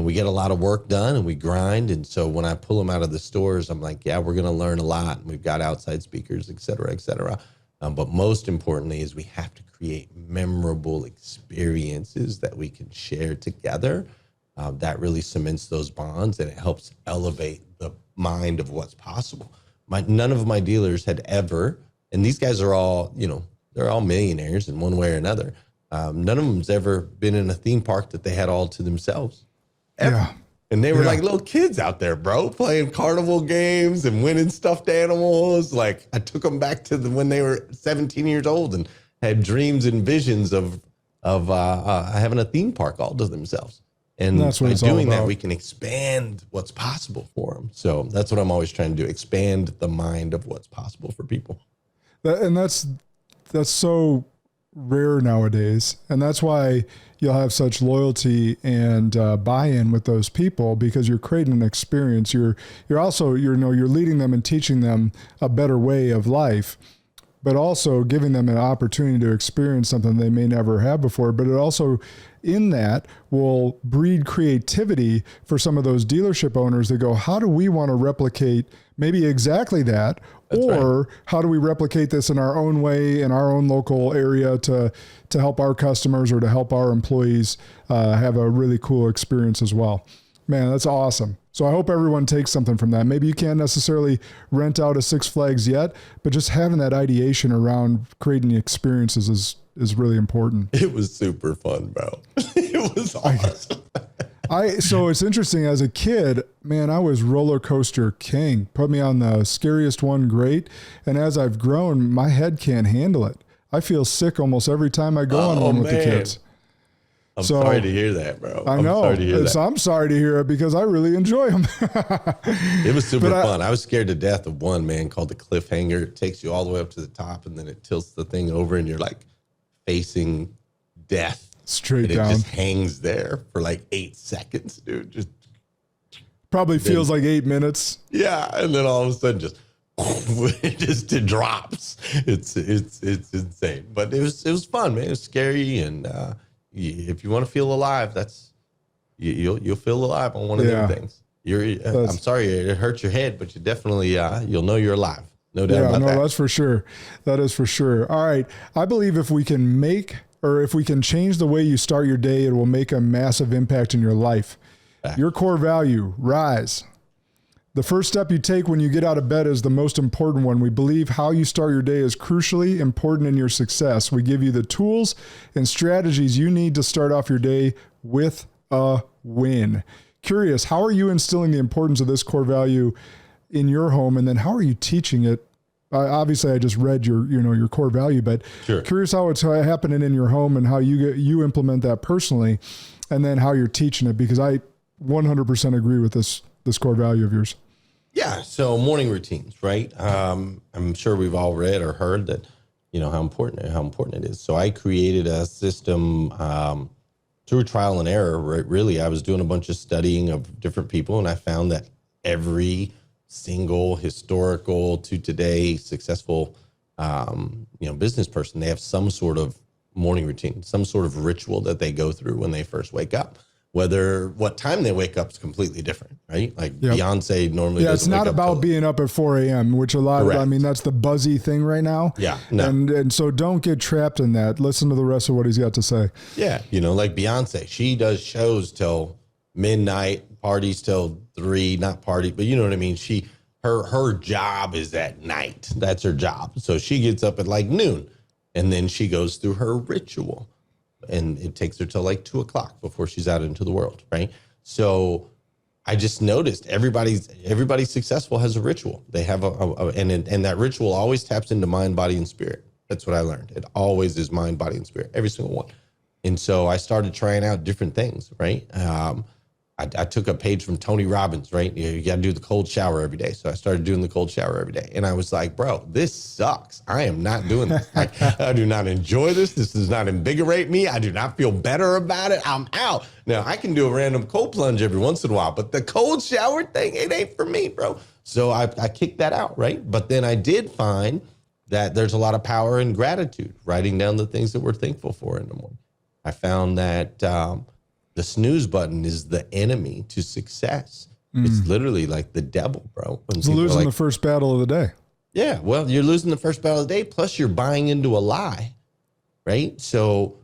we get a lot of work done and we grind. And so when I pull them out of the stores, I'm like, yeah, we're going to learn a lot. And we've got outside speakers, et cetera, et cetera. But most importantly is we have to create memorable experiences that we can share together. That really cements those bonds, and it helps elevate the mind of what's possible. None of my dealers had ever, and these guys are all, they're all millionaires in one way or another. None of them's ever been in a theme park that they had all to themselves. Ever. Yeah. And they were like little kids out there, bro, playing carnival games and winning stuffed animals. Like, I took them back to when they were 17 years old and had dreams and visions of having a theme park all to themselves. And by doing that, we can expand what's possible for them. So that's what I'm always trying to do, expand the mind of what's possible for people.
And that's so rare nowadays. And that's why you'll have such loyalty and buy-in with those people, because you're creating an experience. You're also, you're leading them and teaching them a better way of life, but also giving them an opportunity to experience something they may never have before. But it also, in that, will breed creativity for some of those dealership owners that go, how do we want to replicate maybe exactly that, or how do we replicate this in our own way, in our own local area to help our customers or to help our employees have a really cool experience as well. Man, that's awesome. So I hope everyone takes something from that. Maybe you can't necessarily rent out a Six Flags yet, but just having that ideation around creating experiences is really important.
It was super fun, bro. It was awesome.
So it's interesting, as a kid, man, I was roller coaster king. Put me on the scariest one, great. And as I've grown, my head can't handle it. I feel sick almost every time I go on one with the kids.
I'm sorry to hear that, bro.
I know. I'm sorry to hear it because I really enjoy them.
It was super fun. I was scared to death of one, man, called the cliffhanger. It takes you all the way up to the top, and then it tilts the thing over, and you're like facing death.
Straight down.
It just hangs there for like 8 seconds, dude. Just
probably feels like 8 minutes.
Yeah, and then all of a sudden, it drops. It's insane, but it was fun, man. It was scary, and if you want to feel alive, you'll feel alive on one of them things. I'm sorry it hurts your head, but you definitely you'll know you're alive. No doubt about that.
That's for sure. That is for sure. All right, I believe if we can change the way you start your day, it will make a massive impact in your life. Your core value, rise. The first step you take when you get out of bed is the most important one. We believe how you start your day is crucially important in your success. We give you the tools and strategies you need to start off your day with a win. Curious, how are you instilling the importance of this core value in your home? And then how are you teaching it? Obviously, I just read your core value, but Curious how it's happening in your home and how you implement that personally, and then how you're teaching it, because I 100% agree with this core value of yours.
Yeah. So morning routines, right? I'm sure we've all read or heard that, how important it is. So I created a system through trial and error. Right? Really, I was doing a bunch of studying of different people, and I found that every single historical to today successful, business person, they have some sort of morning routine, some sort of ritual that they go through when they first wake up. What time they wake up is completely different, right? Like Beyonce normally.
Yeah, it's not about being up at 4 a.m., which that's the buzzy thing right now.
Yeah. No.
And so don't get trapped in that. Listen to the rest of what he's got to say.
Yeah. Like Beyonce, she does shows till midnight, parties till 3, not party, but you know what I mean? Her job is at night. That's her job. So she gets up at like noon, and then she goes through her ritual. And it takes her till like 2:00 before she's out into the world, right? So I just noticed everybody successful has a ritual. They have and that ritual always taps into mind, body, and spirit. That's what I learned. It always is mind, body, and spirit, every single one. And so I started trying out different things, right? I took a page from Tony Robbins, right? You got to do the cold shower every day. So I started doing the cold shower every day. And I was like, bro, this sucks. I am not doing this. I do not enjoy this. This does not invigorate me. I do not feel better about it. I'm out. Now, I can do a random cold plunge every once in a while, but the cold shower thing, it ain't for me, bro. So I kicked that out, right? But then I did find that there's a lot of power in gratitude, writing down the things that we're thankful for in the morning. I found that the snooze button is the enemy to success. It's literally like the devil, bro.
It's losing the first battle of the day.
Yeah, well, you're losing the first battle of the day, plus you're buying into a lie, right? So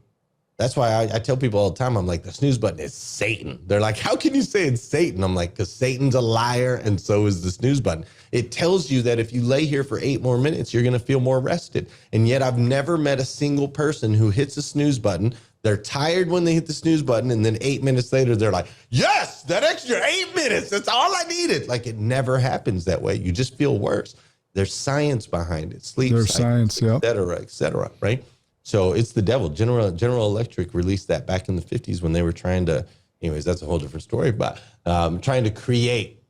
that's why I tell people all the time, I'm like, the snooze button is Satan. They're like, how can you say it's Satan? I'm like, because Satan's a liar, and so is the snooze button. It tells you that if you lay here for 8 more minutes, you're going to feel more rested. And yet I've never met a single person who hits a snooze button. They're tired when they hit the snooze button, and then 8 minutes later, they're like, yes, that extra 8 minutes, that's all I needed. Like, it never happens that way. You just feel worse. There's science behind it, sleep science, et cetera, right? So it's the devil. General Electric released that back in the 50s when they were trying to, anyways, that's a whole different story, but trying to create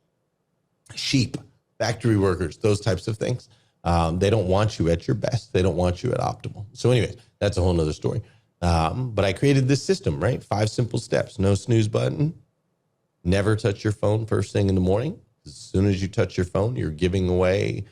sheep, factory workers, those types of things. They don't want you at your best. They don't want you at optimal. So anyways, that's a whole nother story. But I created this system, right? 5 simple steps. No snooze button. Never touch your phone first thing in the morning. As soon as you touch your phone, you're giving away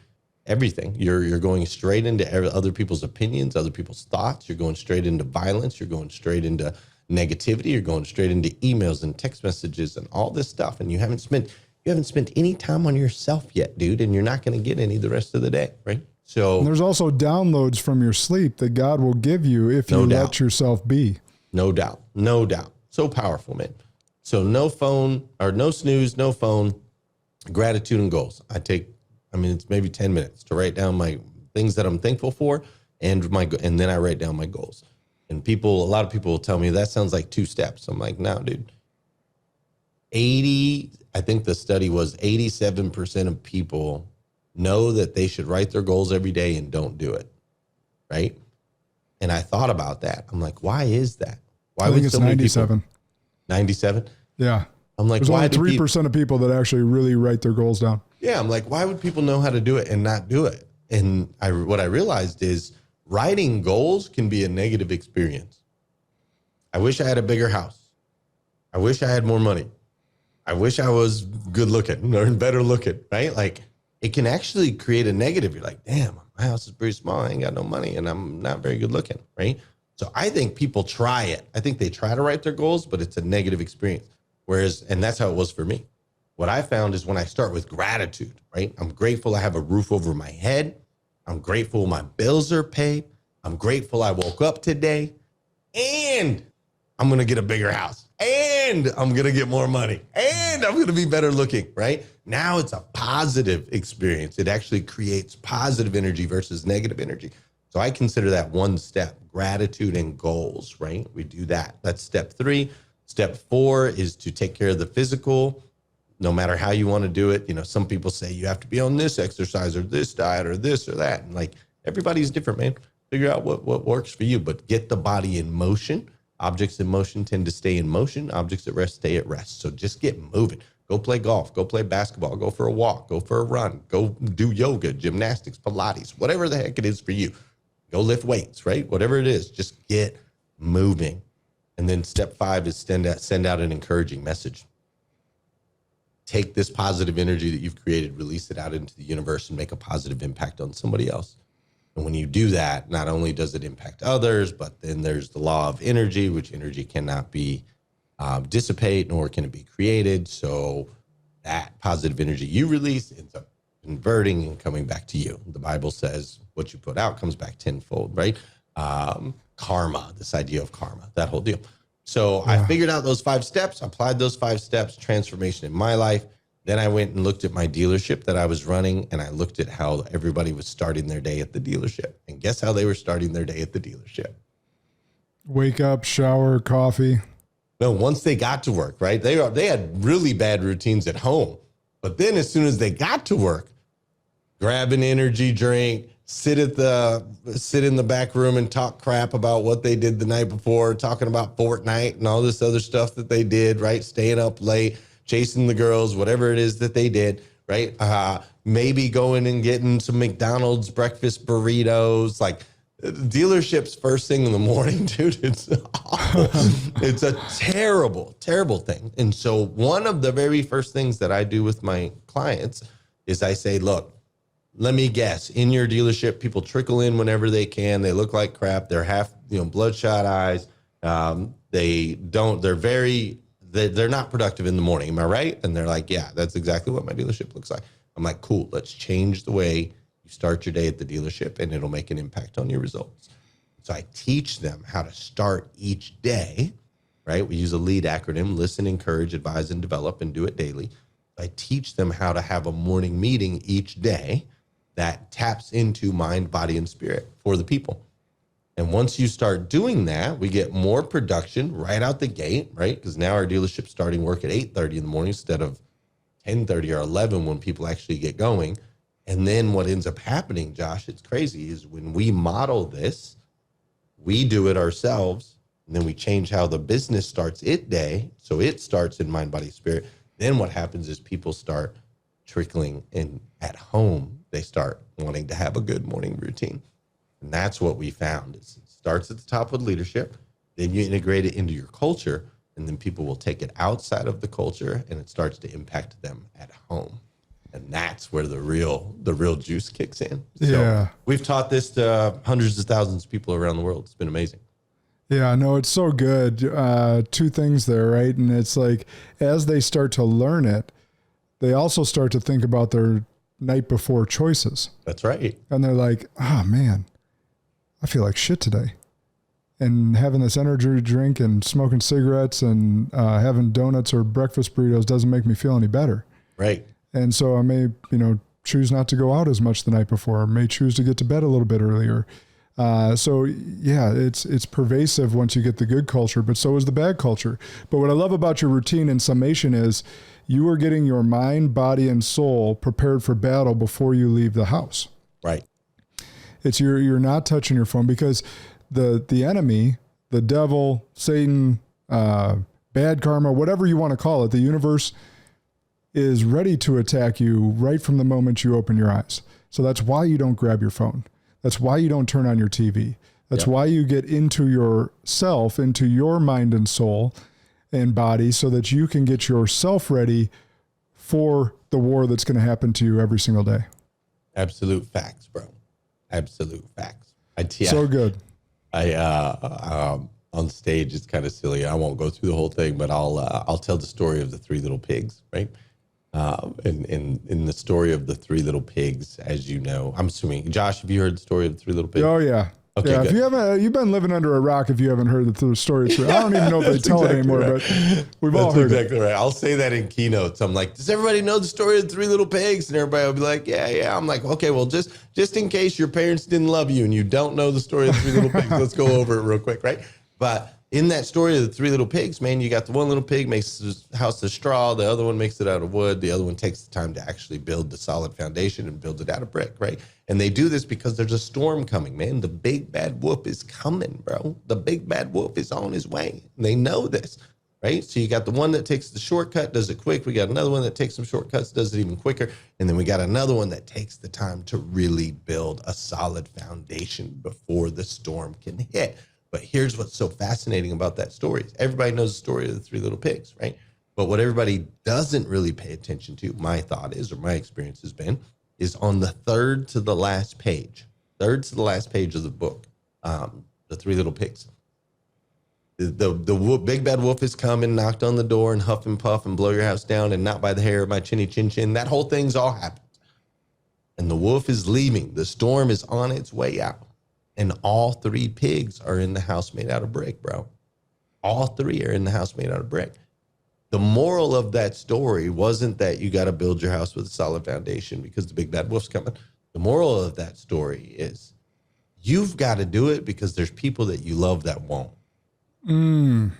everything. You're going straight into other people's opinions, other people's thoughts. You're going straight into violence. You're going straight into negativity. You're going straight into emails and text messages and all this stuff. And you haven't spent You haven't spent any time on yourself yet, dude, and you're not going to get any the rest of the day, right? So
And there's also downloads from your sleep that God will give you if you let yourself be.
No doubt. No doubt. So powerful, man. So no phone or no snooze, no phone, gratitude and goals. It's maybe 10 minutes to write down my things that I'm thankful for and then I write down my goals. And a lot of people will tell me that sounds like 2 steps. I'm like, no, dude. I think the study was 87% of people know that they should write their goals every day and don't do it. Right. And I thought about that. I'm like, why is that? Why
I think it's 97.
97?
Yeah.
I'm like,
there's
why
only 3% of people that actually really write their goals down.
Yeah. I'm like, why would people know how to do it and not do it? And what I realized is writing goals can be a negative experience. I wish I had a bigger house. I wish I had more money. I wish I was good looking or better looking, right? Like it can actually create a negative. You're like, damn, my house is pretty small. I ain't got no money and I'm not very good looking, right? So I think people try it. I think they try to write their goals, but it's a negative experience. And that's how it was for me. What I found is when I start with gratitude, right? I'm grateful I have a roof over my head. I'm grateful my bills are paid. I'm grateful I woke up today and I'm going to get a bigger house and I'm going to get more money and I'm going to be better looking, right? Now it's a positive experience. It actually creates positive energy versus negative energy. So I consider that one step, gratitude and goals, right? We do that. That's step 3. Step 4 is to take care of the physical, no matter how you want to do it. Some people say you have to be on this exercise or this diet or this or that. And like everybody's different, man. Figure out what works for you, but get the body in motion. Objects in motion tend to stay in motion. Objects at rest stay at rest. So just get moving. Go play golf, go play basketball, go for a walk, go for a run, go do yoga, gymnastics, Pilates, whatever the heck it is for you. Go lift weights, right? Whatever it is, just get moving. And then step 5 is send out an encouraging message. Take this positive energy that you've created, release it out into the universe and make a positive impact on somebody else. And when you do that, not only does it impact others, but then there's the law of energy, which energy cannot be dissipate, nor can it be created. So that positive energy you release ends up converting and coming back to you. The Bible says what you put out comes back tenfold, right? Karma, this idea of karma, that whole deal. So I figured out those 5 steps, applied those 5 steps, transformation in my life. Then I went and looked at my dealership that I was running, and I looked at how everybody was starting their day at the dealership. And guess how they were starting their day at the dealership?
Wake up, shower, coffee.
No, once they got to work, right? They had really bad routines at home. But then as soon as they got to work, grab an energy drink, sit in the back room and talk crap about what they did the night before, talking about Fortnite and all this other stuff that they did, right? Staying up late, chasing the girls, whatever it is that they did, right? Maybe going and getting some McDonald's breakfast burritos, like dealerships first thing in the morning, dude. It's awful. It's a terrible, terrible thing. And so one of the very first things that I do with my clients is I say, look, let me guess, in your dealership, people trickle in whenever they can. They look like crap. They're half, bloodshot eyes. They're not productive in the morning. Am I right? And they're like, yeah, that's exactly what my dealership looks like. I'm like, cool. Let's change the way you start your day at the dealership and it'll make an impact on your results. So I teach them how to start each day, right? We use a LEAD acronym: listen, encourage, advise, and develop, and do it daily. I teach them how to have a morning meeting each day that taps into mind, body, and spirit for the people. And once you start doing that, we get more production right out the gate, right? Because now our dealership's starting work at 8:30 in the morning instead of 10:30 or 11 when people actually get going. And then what ends up happening, Josh, it's crazy, is when we model this, we do it ourselves, and then we change how the business starts its day, so it starts in mind, body, spirit. Then what happens is people start trickling in at home. They start wanting to have a good morning routine. And that's what we found. It starts at the top with leadership, then you integrate it into your culture, and then people will take it outside of the culture and it starts to impact them at home. And that's where the real juice kicks in. So we've taught this to hundreds of thousands of people around the world. It's been amazing.
Yeah, no, it's so good. 2 things there, right? And it's like, as they start to learn it, they also start to think about their night before choices.
That's right.
And they're like, oh man, I feel like shit today. And having this energy drink and smoking cigarettes and having donuts or breakfast burritos doesn't make me feel any better.
Right.
And so I may, choose not to go out as much the night before, or may choose to get to bed a little bit earlier. So yeah, it's pervasive once you get the good culture, but so is the bad culture. But what I love about your routine in summation is you are getting your mind, body, and soul prepared for battle before you leave the house.
Right.
It's you're not touching your phone because the enemy, the devil, Satan, bad karma, whatever you want to call it, the universe is ready to attack you right from the moment you open your eyes. So that's why you don't grab your phone. That's why you don't turn on your TV. That's why you get into yourself, into your mind and soul and body, so that you can get yourself ready for the war that's going to happen to you every single day.
Absolute facts, bro. Absolute facts.
So good.
On stage, it's kind of silly. I won't go through the whole thing, but I'll tell the story of the three little pigs, right? In the story of the three little pigs, as you know, I'm assuming, Josh, have you heard the story of the three little pigs?
Oh yeah.
Okay,
yeah.
good.
If you haven't, you've been living under a rock if you haven't heard the story. I don't even know if they tell it anymore, but we've all heard
exactly right. I'll say that in keynotes. I'm like, does everybody know the story of the three little pigs? And everybody will be like, yeah. I'm like, okay, well, just in case your parents didn't love you and you don't know the story of the three little pigs, let's go over it real quick, right? But in that story of the three little pigs, man, you got the one little pig makes his house of straw. The other one makes it out of wood. The other one takes the time to actually build the solid foundation and build it out of brick, right? And they do this because there's a storm coming, man. The big bad wolf is coming, bro. The big bad wolf is on his way. And they know this, right? So you got the one that takes the shortcut, does it quick. We got another one that takes some shortcuts, does it even quicker. And then we got another one that takes the time to really build a solid foundation before the storm can hit. But here's what's so fascinating about that story. Everybody knows the story of the three little pigs, right? But what everybody doesn't really pay attention to, my thought is, or my experience has been, is on the third to the last page of the book, the three little pigs. The big bad wolf is coming, knocked on the door and huff and puff and blow your house down and not by the hair of my chinny chin chin. That whole thing's all happened. And the wolf is leaving. The storm is on its way out. And all three pigs are in the house made out of brick, bro. All three are in the house made out of brick. The moral of that story wasn't that you got to build your house with a solid foundation because the big bad wolf's coming. The moral of that story is you've got to do it because there's people that you love that won't. And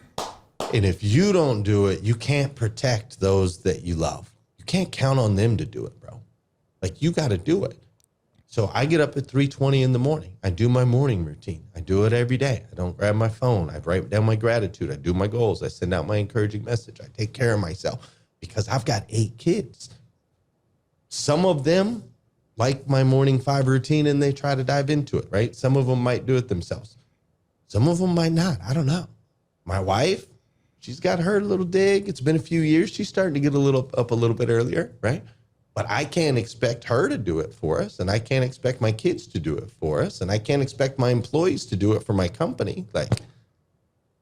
if you don't do it, you can't protect those that you love. You can't count on them to do it, bro. Like, you got to do it. So I get up at 3:20 in the morning. I do my morning routine. I do it every day. I don't grab my phone. I write down my gratitude. I do my goals. I send out my encouraging message. I take care of myself because I've got 8 kids. Some of them like my morning 5 routine and they try to dive into it, right? Some of them might do it themselves. Some of them might not. I don't know. My wife, she's got her little dig. It's been a few years. She's starting to get up a little bit earlier, right? But I can't expect her to do it for us, and I can't expect my kids to do it for us, and I can't expect my employees to do it for my company. Like,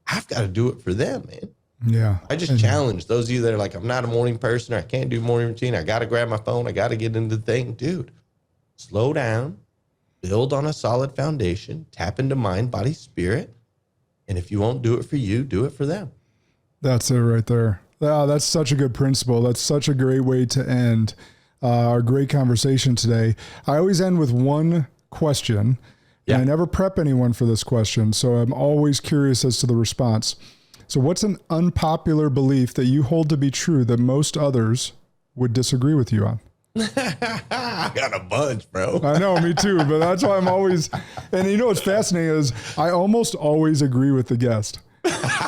I've got to do it for them, man.
Yeah.
I just challenge those of you that are like, I'm not a morning person, or I can't do morning routine, I got to grab my phone, I got to get into the thing. Dude, slow down, build on a solid foundation, tap into mind, body, spirit, and if you won't do it for you, do it for them.
That's it right there. Wow, that's such a good principle. That's such a great way to end our great conversation today. I always end with one question, and I never prep anyone for this question, so I'm always curious as to the response. So what's an unpopular belief that you hold to be true that most others would disagree with you on?
I got a bunch, bro.
I know, me too, but that's why I'm always, and you know what's fascinating is I almost always agree with the guest.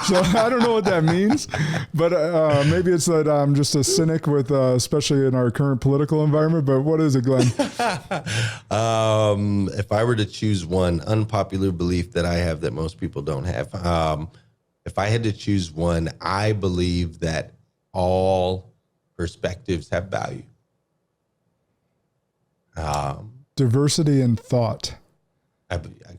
So I don't know what that means, but maybe it's that I'm just a cynic with, especially in our current political environment. But what is it, Glenn?
If I were to choose one unpopular belief that I have that most people don't have, if I had to choose one, I believe that all perspectives have value.
Diversity in thought.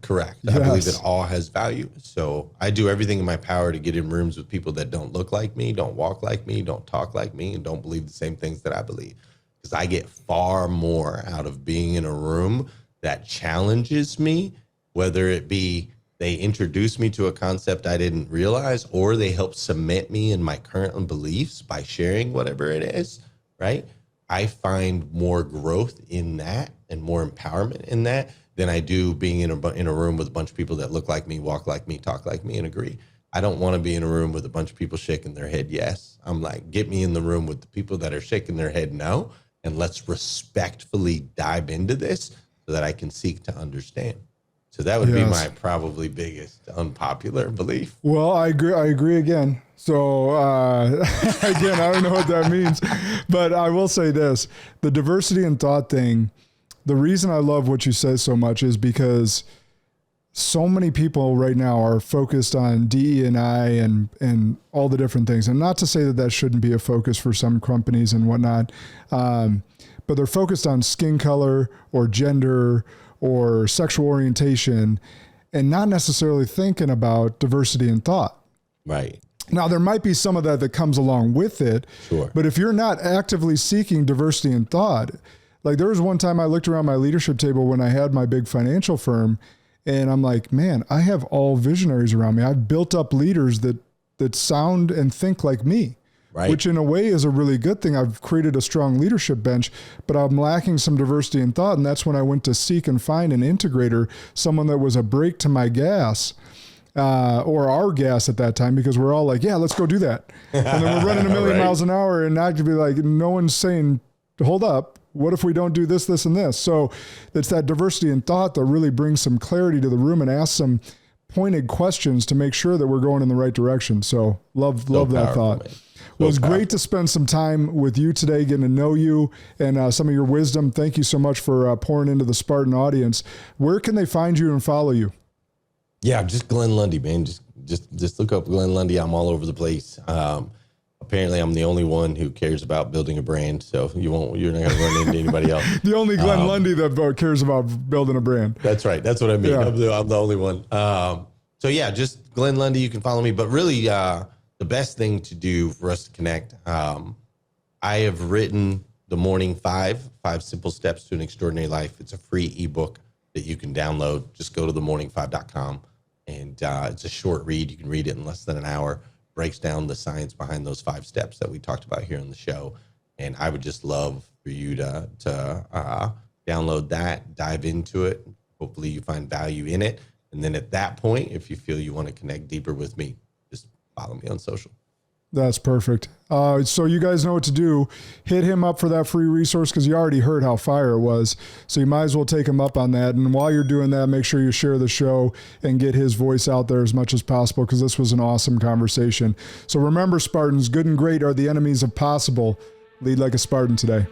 Correct.
Yes.
I believe it all has value. So I do everything in my power to get in rooms with people that don't look like me, don't walk like me, don't talk like me, and don't believe the same things that I believe. Because I get far more out of being in a room that challenges me, whether it be they introduce me to a concept I didn't realize, or they help cement me in my current beliefs by sharing whatever it is, right? I find more growth in that and more empowerment in that than I do being in a room with a bunch of people that look like me, walk like me, talk like me, and agree. I don't want to be in a room with a bunch of people shaking their head yes. I'm like, get me in the room with the people that are shaking their head no, and let's respectfully dive into this so that I can seek to understand. So that would be my probably biggest unpopular belief.
Well, I agree again. So again, I don't know what that means, but I will say this: the diversity in thought thing. The reason I love what you say so much is because so many people right now are focused on DE&I and all the different things. And not to say that shouldn't be a focus for some companies and whatnot, but they're focused on skin color or gender or sexual orientation and not necessarily thinking about diversity in thought.
Right.
Now, there might be some of that comes along with it,
sure.
But if you're not actively seeking diversity in thought, like there was one time I looked around my leadership table when I had my big financial firm, and I'm like, man, I have all visionaries around me. I've built up leaders that sound and think like me,
right.
Which in a way is a really good thing. I've created a strong leadership bench, but I'm lacking some diversity in thought. And that's when I went to seek and find an integrator, someone that was a brake to my gas. Or our gas at that time, because we're all like, yeah, let's go do that. And then we're running a million miles an hour and not to be like, no one's saying, hold up. What if we don't do this, this, and this? So it's that diversity in thought that really brings some clarity to the room and asks some pointed questions to make sure that we're going in the right direction. So love that thought. Man. Well, it's great to spend some time with you today, getting to know you and some of your wisdom. Thank you so much for pouring into the Spartan audience. Where can they find you and follow you?
Yeah, just Glenn Lundy, man. Just look up Glenn Lundy. I'm all over the place. Apparently, I'm the only one who cares about building a brand, so you're not going to run into anybody else.
The only Glenn Lundy that cares about building a brand.
That's right. That's what I mean. Yeah. I'm the only one. So yeah, just Glenn Lundy. You can follow me. But really, the best thing to do for us to connect, I have written The Morning Five Simple Steps to an Extraordinary Life. It's a free ebook that you can download. Just go to themorning5.com, and it's a short read. You can read it in less than an hour. Breaks down the science behind those 5 steps that we talked about here on the show. And I would just love for you to download that, dive into it. Hopefully you find value in it. And then at that point, if you feel you want to connect deeper with me, just follow me on social.
That's perfect. So you guys know what to do. Hit him up for that free resource because you already heard how fire it was. So you might as well take him up on that. And while you're doing that, make sure you share the show and get his voice out there as much as possible because this was an awesome conversation. So remember, Spartans, good and great are the enemies of possible. Lead like a Spartan today.